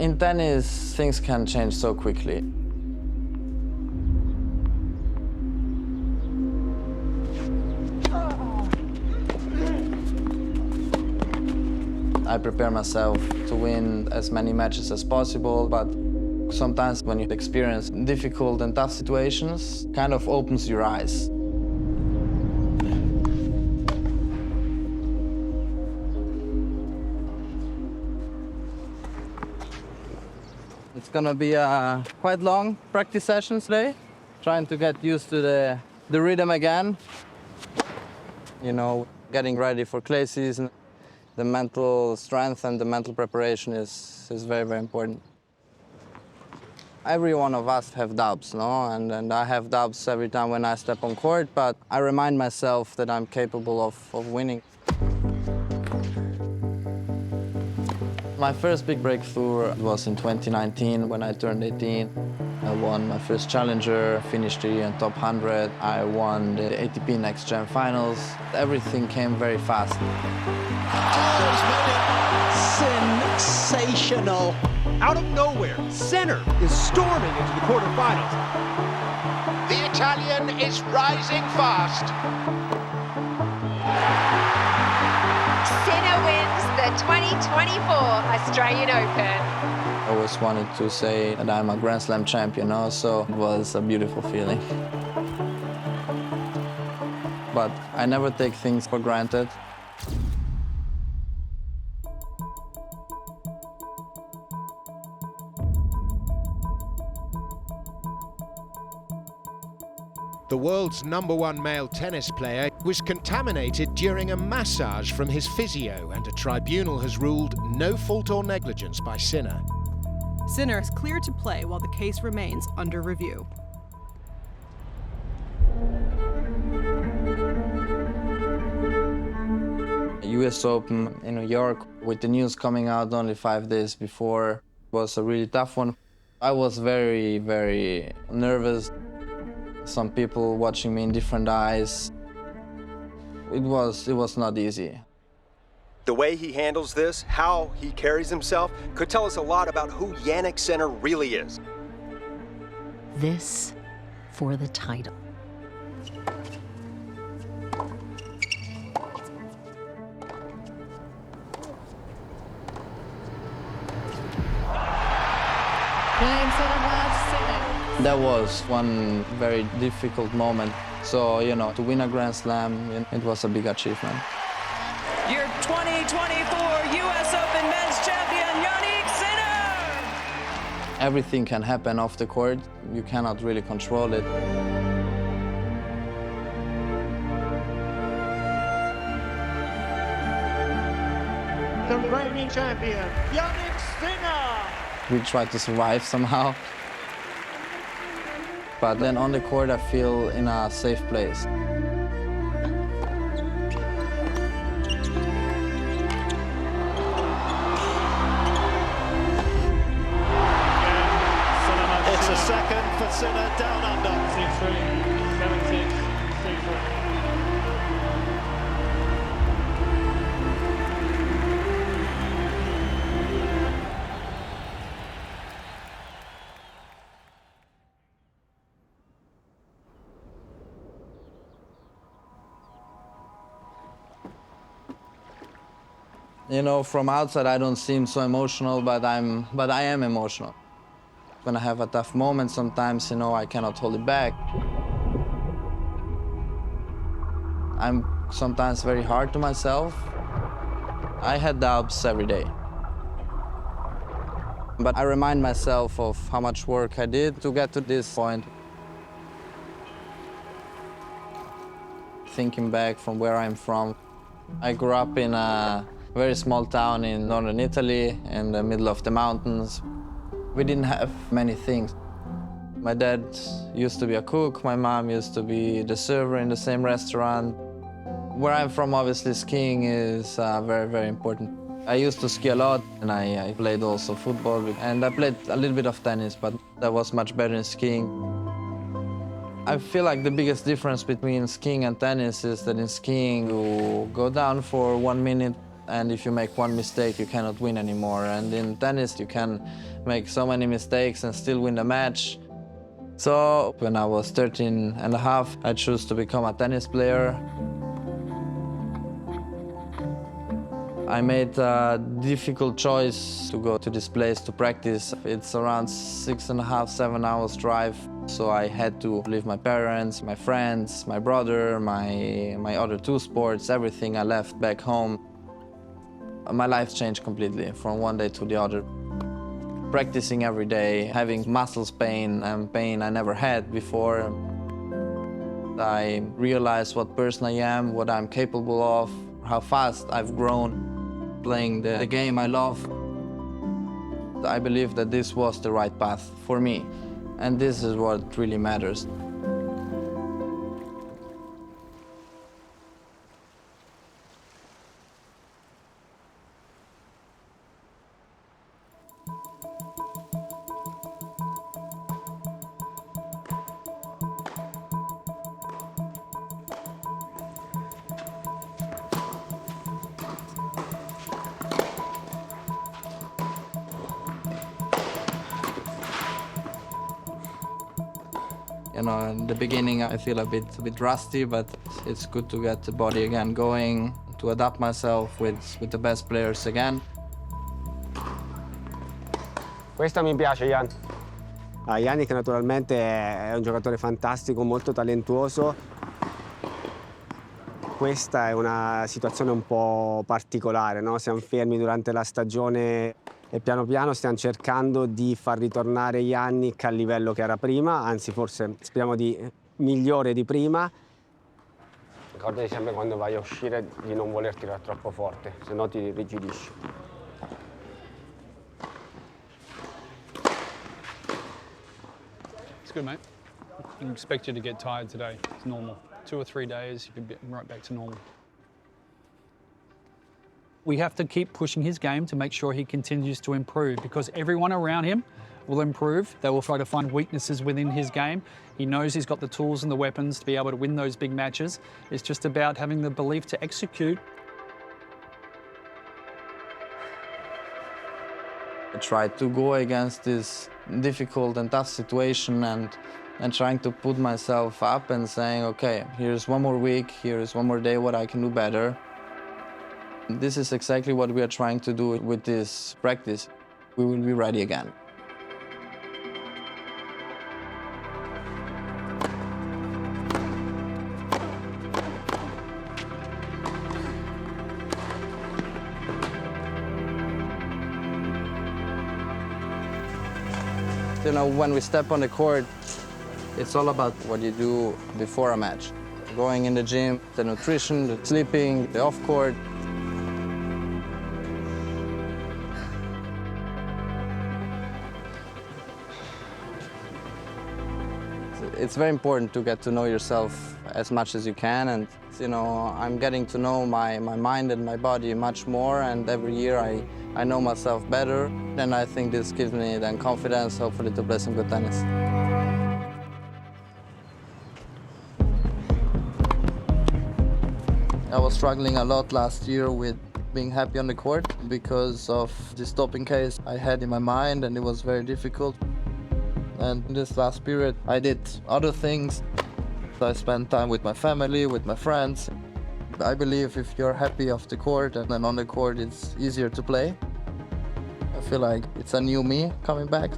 In tennis, things can change so quickly. I prepare myself to win as many matches as possible, but sometimes when you experience difficult and tough situations, kind of opens your eyes. It's gonna be a quite long practice session today, trying to get used to the rhythm again. You know, getting ready for clay season. The mental strength and the mental preparation is very, very important. Every one of us have doubts, no? And I have doubts every time when I step on court, but I remind myself that I'm capable of winning. My first big breakthrough was in 2019 when I turned 18. I won my first challenger, finished the year in top 100. I won the ATP Next Gen finals. Everything came very fast. Sensational. Out of nowhere, Sinner is storming into the quarterfinals. The Italian is rising fast. Sinner wins the 2024 Australian Open. I always wanted to say that I'm a Grand Slam champion, you know, so it was a beautiful feeling. But I never take things for granted. The world's #1 male tennis player was contaminated during a massage from his physio, and a tribunal has ruled no fault or negligence by Sinner. Sinner is cleared to play while the case remains under review. US Open in New York, with the news coming out only 5 days before, was a really tough one. I was very, very nervous. Some people watching me in different eyes. It was not easy. The way he handles this, how he carries himself, could tell us a lot about who Jannik Sinner really is. This for the title. That was one very difficult moment. So, you know, to win a Grand Slam, it was a big achievement. Your 2024 US Open Men's Champion, Jannik Sinner! Everything can happen off the court. You cannot really control it. The reigning champion, Jannik Sinner! We try to survive somehow. But then on the court, I feel in a safe place. It's a second for Sinner down under. 6-3, 7-6, 6-4. You know, from outside, I don't seem so emotional, but I am emotional. When I have a tough moment, sometimes, you know, I cannot hold it back. I'm sometimes very hard to myself. I had doubts every day. But I remind myself of how much work I did to get to this point. Thinking back from where I'm from, I grew up in a very small town in northern Italy, in the middle of the mountains. We didn't have many things. My dad used to be a cook, my mom used to be the server in the same restaurant. Where I'm from, obviously, skiing is very, very important. I used to ski a lot, and I played also football, and I played a little bit of tennis, but that was much better in skiing. I feel like the biggest difference between skiing and tennis is that in skiing, you go down for 1 minute, And if you make one mistake, you cannot win anymore. And in tennis, you can make so many mistakes and still win the match. So when I was 13 and a half, I chose to become a tennis player. I made a difficult choice to go to this place to practice. It's around 6.5, 7 hours drive. So I had to leave my parents, my friends, my brother, my other two sports, everything I left back home. My life changed completely from one day to the other. Practicing every day, having muscles pain and pain I never had before. I realized what person I am, what I'm capable of, how fast I've grown playing the game I love. I believe that this was the right path for me, and this is what really matters. You know, in the beginning I feel a bit rusty, but it's good to get the body again going, to adapt myself with the best players again. Questa mi piace, Jan. Yannick naturalmente è un giocatore fantastico, molto talentuoso. Questa è una situazione un po' particolare, no? Siamo fermi durante la stagione e piano piano stiamo cercando di far ritornare Yannick al livello che era prima, anzi forse speriamo di migliore di prima. Ricordati sempre quando vai a uscire di non voler tirare troppo forte, se no ti irrigidisci. It's good, mate. I expect you to get tired today. It's normal. 2 or 3 days, you could be right back to normal. We have to keep pushing his game to make sure he continues to improve, because everyone around him will improve. They will try to find weaknesses within his game. He knows he's got the tools and the weapons to be able to win those big matches. It's just about having the belief to execute. I tried to go against this difficult and tough situation and trying to put myself up and saying, okay, here's one more week, here's one more day what I can do better. This is exactly what we are trying to do with this practice. We will be ready again. You know, when we step on the court, it's all about what you do before a match. Going in the gym, the nutrition, the sleeping, the off-court. It's very important to get to know yourself as much as you can, and you know, I'm getting to know my mind and my body much more, and every year I know myself better, and I think this gives me then confidence, hopefully, to play some good tennis. I was struggling a lot last year with being happy on the court because of this doping case I had in my mind, and it was very difficult. And in this last period, I did other things. I spent time with my family, with my friends. I believe if you're happy off the court and then on the court, it's easier to play. I feel like it's a new me coming back.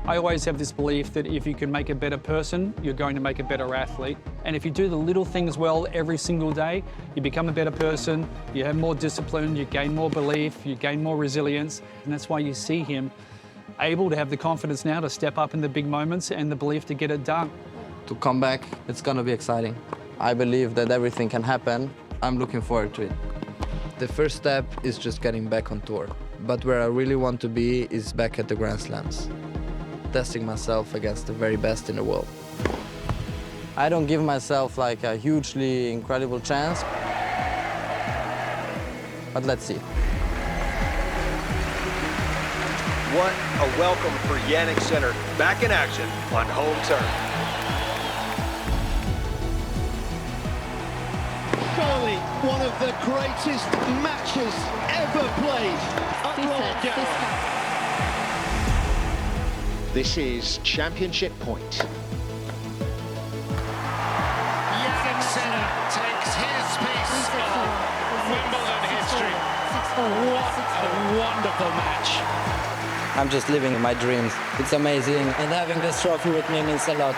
I always have this belief that if you can make a better person, you're going to make a better athlete. And if you do the little things well every single day, you become a better person, you have more discipline, you gain more belief, you gain more resilience. And that's why you see him able to have the confidence now to step up in the big moments and the belief to get it done. To come back, it's gonna be exciting. I believe that everything can happen. I'm looking forward to it. The first step is just getting back on tour. But where I really want to be is back at the Grand Slams, testing myself against the very best in the world. I don't give myself like a hugely incredible chance, but let's see. What a welcome for Jannik Sinner, back in action on home turf. Surely one of the the greatest matches ever played at Royal Garros. This is championship point. Jannik Sinner takes his piece of Wimbledon history. What a wonderful match. I'm just living my dreams. It's amazing, and having this trophy with me means a lot.